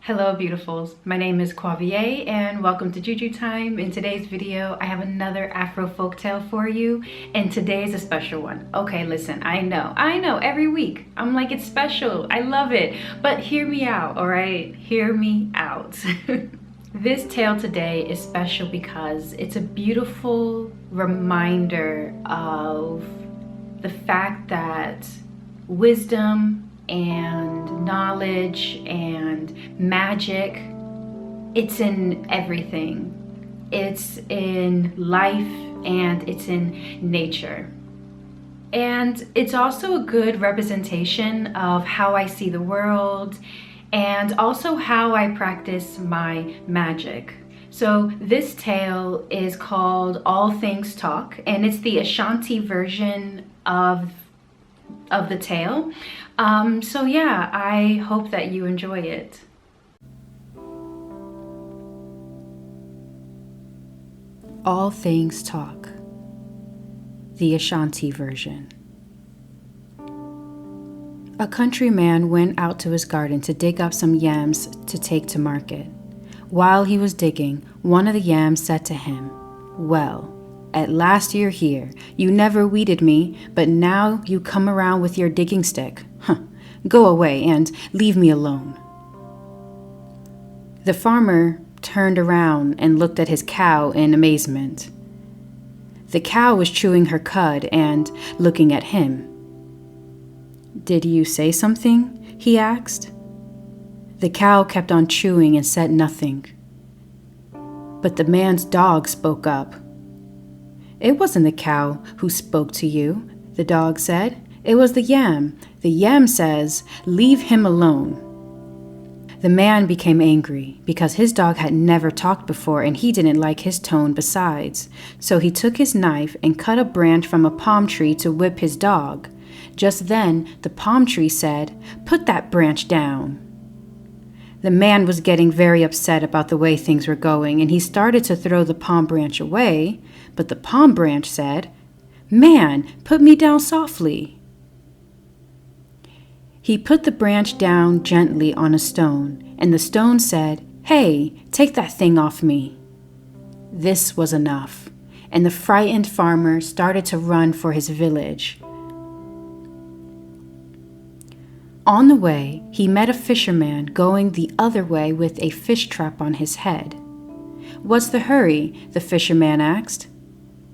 Hello beautifuls, my name is Quavia and welcome to JuJu Thyme. In today's video, I have another Afro folktale for you, and today's a special one. Okay, listen, I know, every week I'm like, it's special, I love it, but hear me out, all right? Hear me out. This tale today is special because it's a beautiful reminder of the fact that wisdom and knowledge and magic, it's in everything. It's in life and it's in nature. And it's also a good representation of how I see the world and also how I practice my magic. So this tale is called All Things Talk, and it's the Ashanti version of the tale. So yeah, I hope that you enjoy it. All Things Talk, the Ashanti version. A countryman went out to his garden to dig up some yams to take to market. While he was digging, one of the yams said to him, "Well, at last you're here. You never weeded me, but now you come around with your digging stick. Go away and leave me alone." The farmer turned around and looked at his cow in amazement. The cow was chewing her cud and looking at him. "Did you say something?" he asked. The cow kept on chewing and said nothing. But the man's dog spoke up. "It wasn't the cow who spoke to you," the dog said. "It was the yam. The yam says, 'Leave him alone.'" The man became angry because his dog had never talked before and he didn't like his tone besides. So he took his knife and cut a branch from a palm tree to whip his dog. Just then, the palm tree said, "Put that branch down." The man was getting very upset about the way things were going, and he started to throw the palm branch away, but the palm branch said, "Man, put me down softly." He put the branch down gently on a stone, and the stone said, "Hey, take that thing off me." This was enough, and the frightened farmer started to run for his village. On the way, he met a fisherman going the other way with a fish trap on his head. "What's the hurry?" the fisherman asked.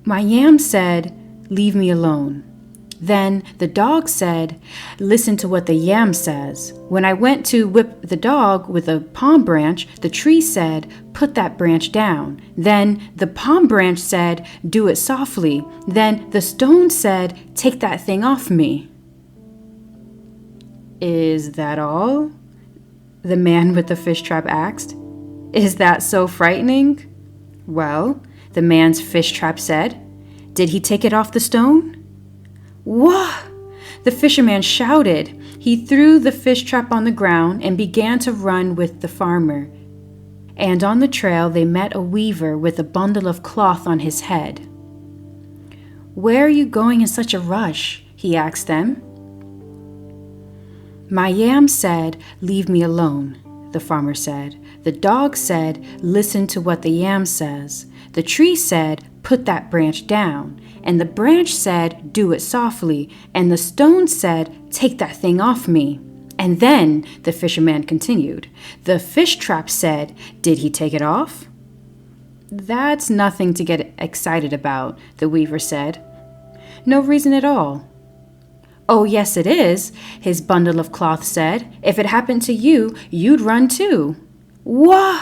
"My yam said, 'Leave me alone.' Then the dog said, 'Listen to what the yam says.' When I went to whip the dog with a palm branch, the tree said, 'Put that branch down.' Then the palm branch said, 'Do it softly.' Then the stone said, 'Take that thing off me.'" "Is that all?" the man with the fish trap asked. "Is that so frightening?" "Well," the man's fish trap said, "did he take it off the stone?" "Wah!" the fisherman shouted. He threw the fish trap on the ground and began to run with the farmer. And on the trail they met a weaver with a bundle of cloth on his head. "Where are you going in such a rush?" he asked them. "My yam said, 'Leave me alone,'" the farmer said. "The dog said, 'Listen to what the yam says.' The tree said, 'Put that branch down.' And the branch said, 'Do it softly.' And the stone said, 'Take that thing off me.'" And then, the fisherman continued, "the fish trap said, 'Did he take it off?'" "That's nothing to get excited about," the weaver said. "No reason at all." "Oh, yes, it is," his bundle of cloth said. "If it happened to you, you'd run too." "Wah!"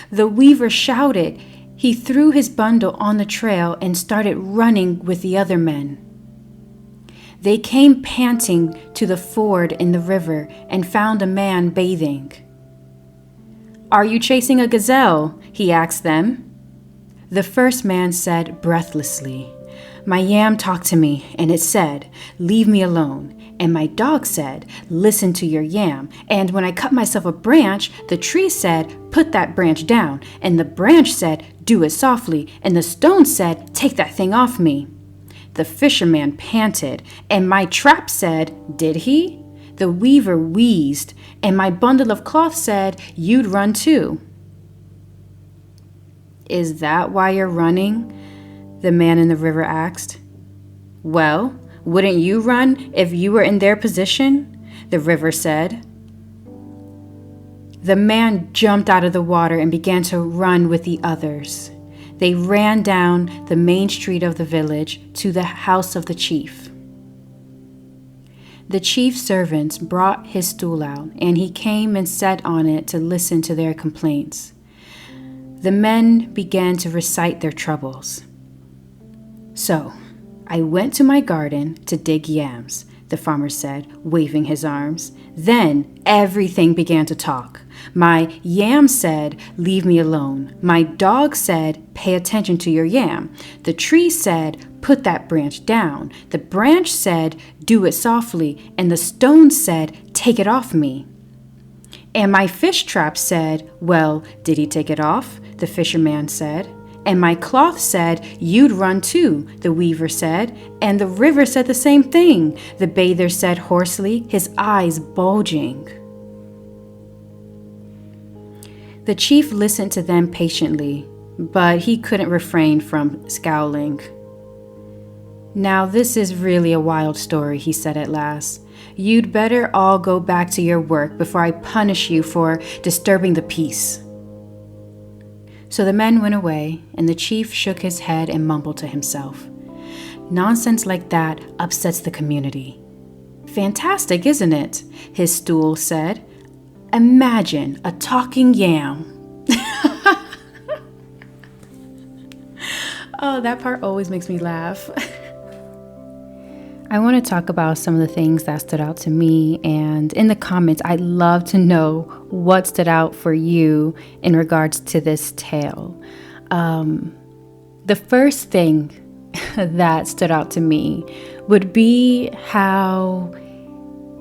the weaver shouted. He threw his bundle on the trail and started running with the other men. They came panting to the ford in the river and found a man bathing. "Are you chasing a gazelle?" he asked them. The first man said breathlessly, "My yam talked to me, and it said, 'Leave me alone.' And my dog said, 'Listen to your yam.' And when I cut myself a branch, the tree said, 'Put that branch down.' And the branch said, 'Do it softly.' And the stone said, 'Take that thing off me.'" The fisherman panted, "And my trap said, 'Did he?'" the weaver wheezed, and my bundle of cloth said you'd run too. Is that why you're running? The man in the river asked. Well, wouldn't you run if you were in their position? The river said. The man jumped out of the water and began to run with the others. They ran down the main street of the village to the house of the chief. The chief's servants brought his stool out, and he came and sat on it to listen to their complaints. The men began to recite their troubles. So, I went to my garden to dig yams, the farmer said, waving his arms. Then everything began to talk. My yam said, leave me alone. My dog said, pay attention to your yam. The tree said, put that branch down. The branch said, do it softly. And the stone said, take it off me. And my fish trap said, well, did he take it off? The fisherman said. And my cloth said, you'd run too, the weaver said. And the river said the same thing, the bather said hoarsely, his eyes bulging. The chief listened to them patiently, but he couldn't refrain from scowling. Now this is really a wild story, he said at last. You'd better all go back to your work before I punish you for disturbing the peace. So the men went away, and the chief shook his head and mumbled to himself. Nonsense like that upsets the community. Fantastic, isn't it? His stool said. Imagine a talking yam. Oh, that part always makes me laugh. I want to talk about some of the things that stood out to me, and in the comments, I'd love to know what stood out for you in regards to this tale. The first thing that stood out to me would be how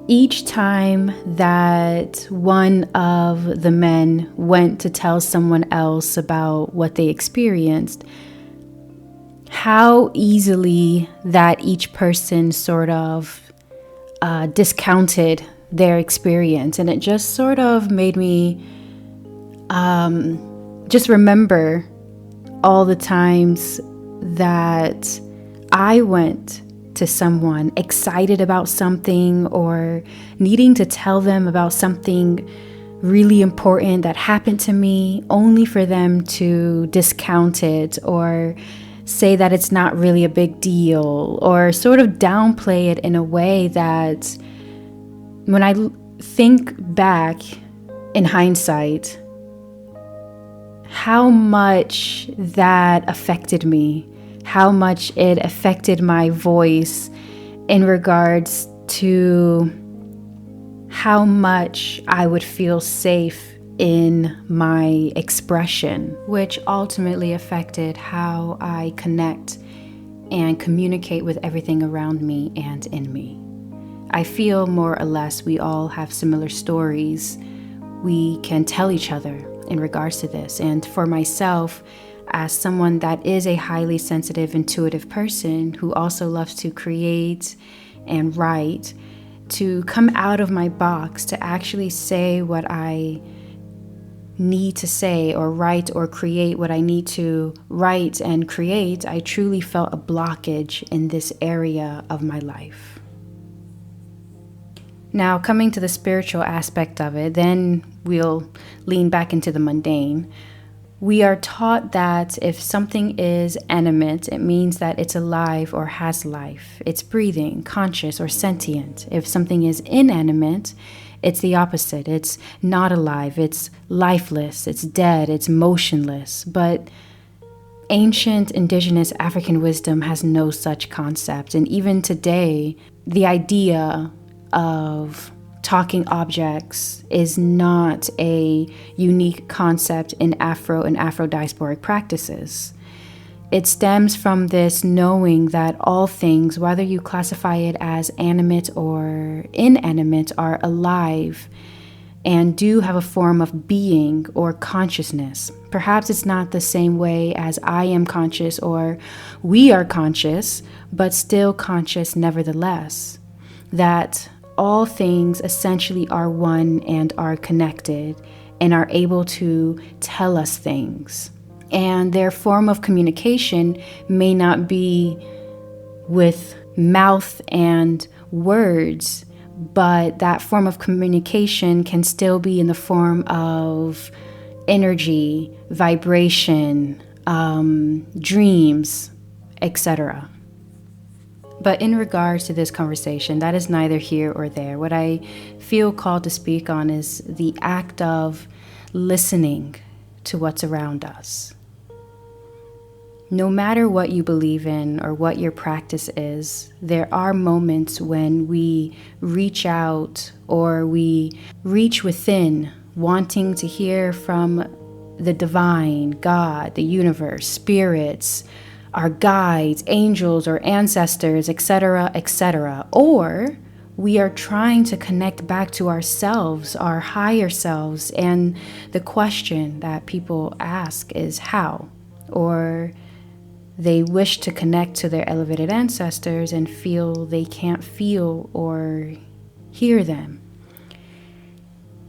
each time that one of the men went to tell someone else about what they experienced, how easily that each person sort of discounted their experience. And it just sort of made me just remember all the times that I went to someone excited about something or needing to tell them about something really important that happened to me, only for them to discount it or say that it's not really a big deal, or sort of downplay it in a way that when I think back in hindsight, how much that affected me, how much it affected my voice in regards to how much I would feel safe in my expression, which ultimately affected how I connect and communicate with everything around me and in me. I feel more or less we all have similar stories we can tell each other in regards to this. And for myself, as someone that is a highly sensitive, intuitive person who also loves to create and write, to come out of my box, to actually say what I need to say or write or create what I need to write and create, I truly felt a blockage in this area of my life. Now, coming to the spiritual aspect of it, then we'll lean back into the mundane. We are taught that if something is animate, it means that it's alive or has life. It's breathing, conscious, or sentient. If something is inanimate, it's the opposite. It's not alive. It's lifeless. It's dead. It's motionless. But ancient indigenous African wisdom has no such concept. And even today, the idea of talking objects is not a unique concept in Afro and Afro-diasporic practices. It stems from this knowing that all things, whether you classify it as animate or inanimate, are alive and do have a form of being or consciousness. Perhaps it's not the same way as I am conscious or we are conscious, but still conscious nevertheless. That all things essentially are one and are connected and are able to tell us things. And their form of communication may not be with mouth and words, but that form of communication can still be in the form of energy, vibration, dreams, etc. But in regards to this conversation, that is neither here or there. What I feel called to speak on is the act of listening to what's around us. No matter what you believe in or what your practice is, there are moments when we reach out or we reach within, wanting to hear from the divine, God, the universe, spirits, our guides, angels, or ancestors, etc., etc. Or we are trying to connect back to ourselves, our higher selves, and the question that people ask is how? Or they wish to connect to their elevated ancestors and feel they can't feel or hear them.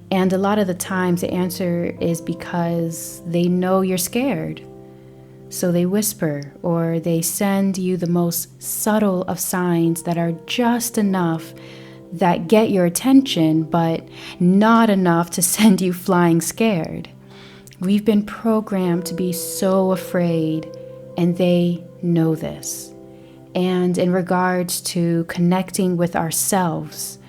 And a lot of the times the answer is because they know you're scared. So they whisper or they send you the most subtle of signs that are just enough that get your attention, but not enough to send you flying scared. We've been programmed to be so afraid, and they know this. And in regards to connecting with ourselves,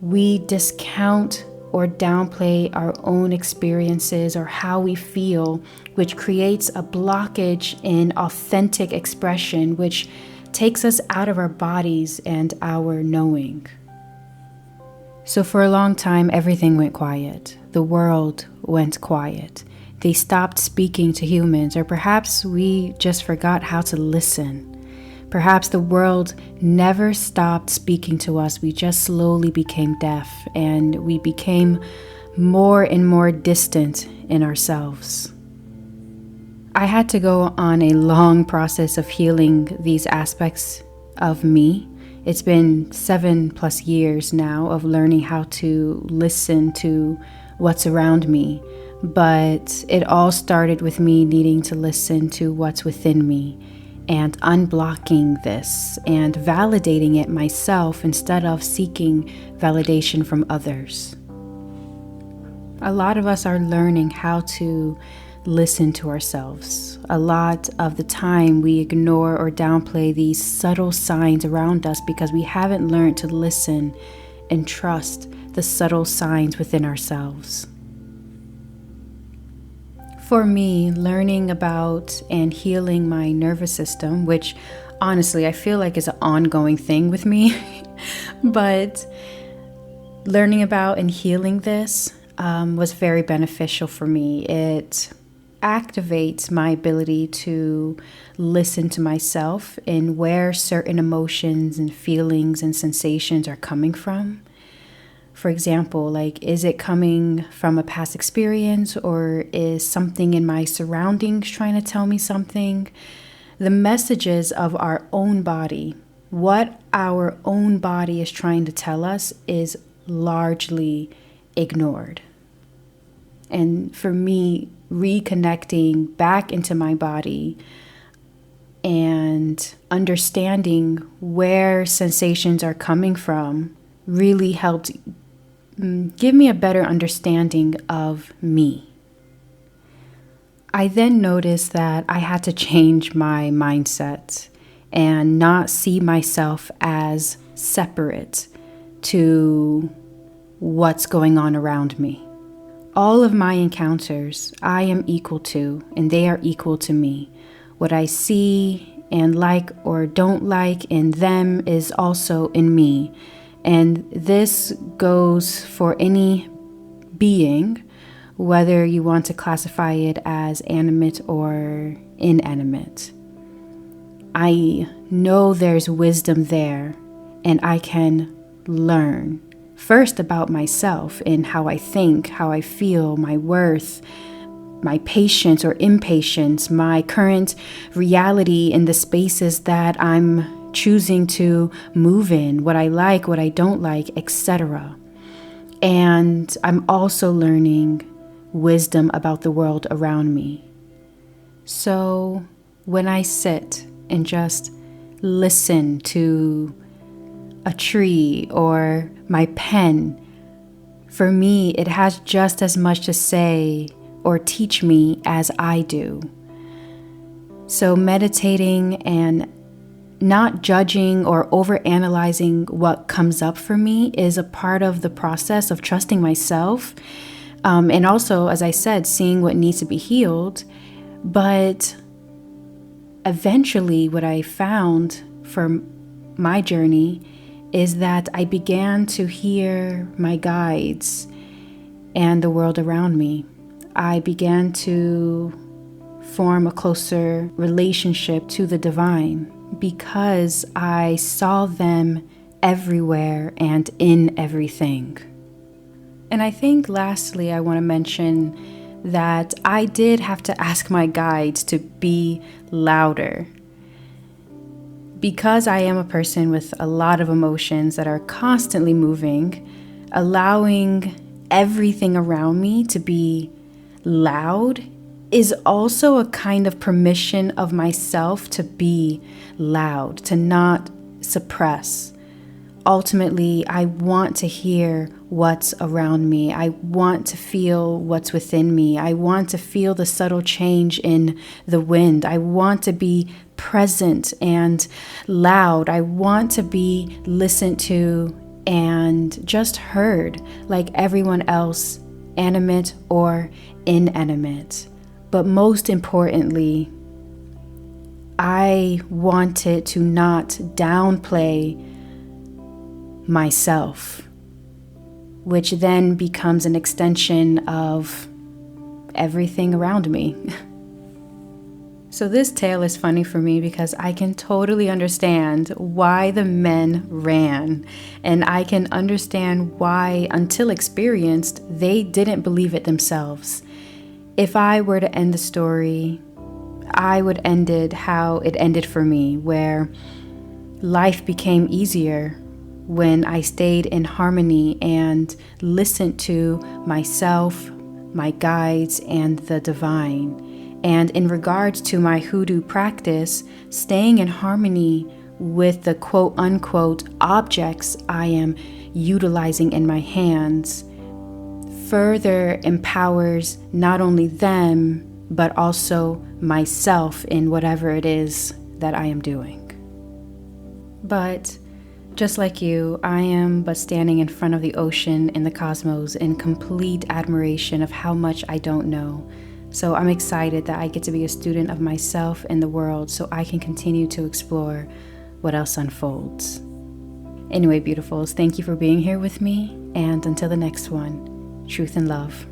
we discount or downplay our own experiences or how we feel, which creates a blockage in authentic expression, which takes us out of our bodies and our knowing. So for a long time, everything went quiet. The world went quiet. They stopped speaking to humans, or perhaps we just forgot how to listen. Perhaps the world never stopped speaking to us. We just slowly became deaf, and we became more and more distant in ourselves. I had to go on a long process of healing these aspects of me. It's been 7+ years now of learning how to listen to what's around me. But it all started with me needing to listen to what's within me and unblocking this and validating it myself instead of seeking validation from others. A lot of us are learning how to listen to ourselves. A lot of the time we ignore or downplay these subtle signs around us because we haven't learned to listen and trust the subtle signs within ourselves. For me, learning about and healing my nervous system, which honestly I feel like is an ongoing thing with me, but learning about and healing this was very beneficial for me. It activates my ability to listen to myself and where certain emotions and feelings and sensations are coming from. For example, like, is it coming from a past experience, or is something in my surroundings trying to tell me something? The messages of our own body, what our own body is trying to tell us, is largely ignored. And for me, reconnecting back into my body and understanding where sensations are coming from really helped give me a better understanding of me. I then noticed that I had to change my mindset and not see myself as separate to what's going on around me. All of my encounters I am equal to, and they are equal to me. What I see and like or don't like in them is also in me. And this goes for any being, whether you want to classify it as animate or inanimate. I know there's wisdom there, and I can learn first about myself and how I think, how I feel, my worth, my patience or impatience, my current reality in the spaces that I'm choosing to move in, what I like, what I don't like, etc. And I'm also learning wisdom about the world around me. So when I sit and just listen to a tree or my pen, for me, it has just as much to say or teach me as I do. So meditating and not judging or overanalyzing what comes up for me is a part of the process of trusting myself. And also, as I said, seeing what needs to be healed. But eventually, what I found for my journey is that I began to hear my guides and the world around me. I began to form a closer relationship to the divine because I saw them everywhere and in everything. And I think lastly, I want to mention that I did have to ask my guides to be louder. Because I am a person with a lot of emotions that are constantly moving, allowing everything around me to be loud is also a kind of permission of myself to be loud, to not suppress. Ultimately, I want to hear what's around me. I want to feel what's within me. I want to feel the subtle change in the wind. I want to be present and loud. I want to be listened to and just heard like everyone else, animate or inanimate. But most importantly, I wanted to not downplay myself, which then becomes an extension of everything around me. So this tale is funny for me because I can totally understand why the men ran, and I can understand why, until experienced, they didn't believe it themselves. If I were to end the story, I would end it how it ended for me, where life became easier when I stayed in harmony and listened to myself, my guides, and the divine. And in regards to my hoodoo practice, staying in harmony with the quote unquote objects I am utilizing in my hands further empowers not only them, but also myself in whatever it is that I am doing. But just like you, I am but standing in front of the ocean in the cosmos in complete admiration of how much I don't know. So I'm excited that I get to be a student of myself and the world so I can continue to explore what else unfolds. Anyway, beautifuls, thank you for being here with me, and until the next one, truth and love.